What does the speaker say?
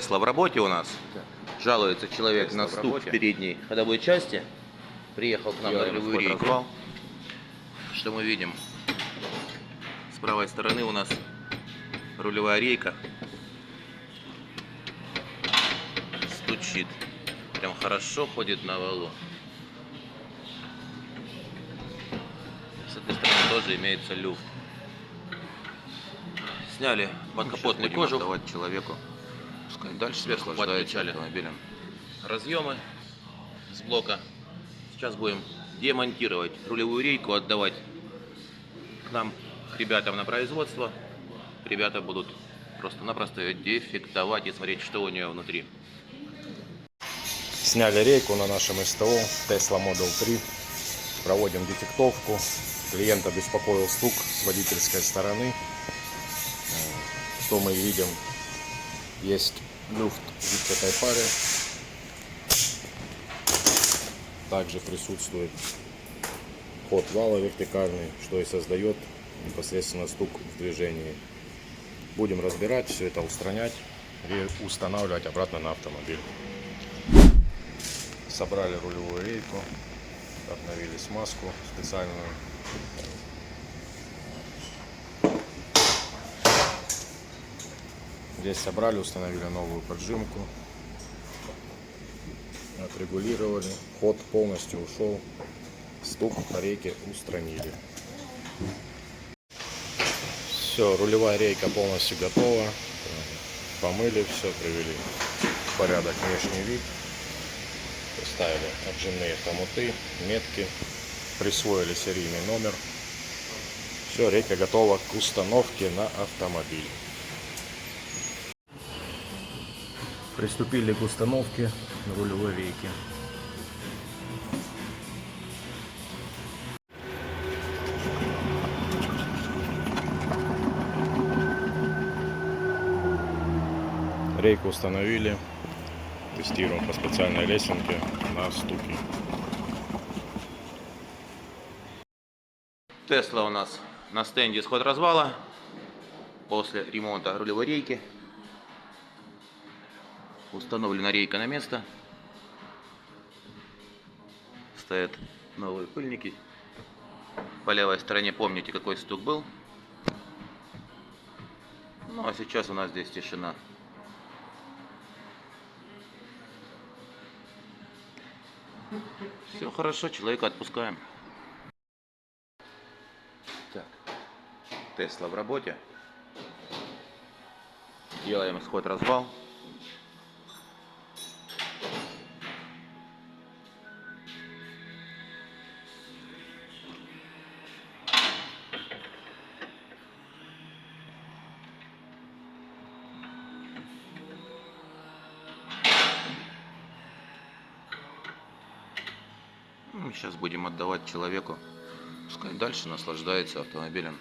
В работе у нас. Жалуется человек на стук в передней ходовой части. Приехал к нам на рулевую рейку. Что мы видим? С правой стороны у нас рулевая рейка. Стучит. Прям хорошо ходит на валу. С этой стороны тоже имеется люфт. Сняли подкапотный кожух. Давать человеку. Пускай дальше сверху подключали автомобилем разъемы с блока. Сейчас будем демонтировать рулевую рейку, отдавать к нам, к ребятам на производство. Ребята будут просто-напросто ее дефектовать и смотреть, что у нее внутри. Сняли рейку на нашем СТО Tesla Model 3. Проводим дефектовку. Клиента беспокоил стук с водительской стороны. Что мы видим? Есть люфт в этой паре. Также присутствует ход вала вертикальный, что и создает непосредственно стук в движении. Будем разбирать, все это устранять и устанавливать обратно на автомобиль. Собрали рулевую рейку, обновили смазку специальную. Здесь собрали, установили новую поджимку, отрегулировали, ход полностью ушел, стук по рейке устранили. Все, рулевая рейка полностью готова, помыли все, привели в порядок внешний вид, поставили отжимные хомуты, метки, присвоили серийный номер. Все, рейка готова к установке на автомобиль. Приступили к установке рулевой рейки. Рейку установили. Тестируем по специальной лесенке на стуке. Тесла у нас на стенде сход развала после ремонта рулевой рейки. Установлена рейка на место. Стоят новые пыльники. По левой стороне помните, какой стук был. Ну а сейчас у нас здесь тишина. Все хорошо, человека отпускаем. Так, Тесла в работе. Делаем сход-развал. Сейчас будем отдавать человеку. Пускай дальше наслаждается автомобилем.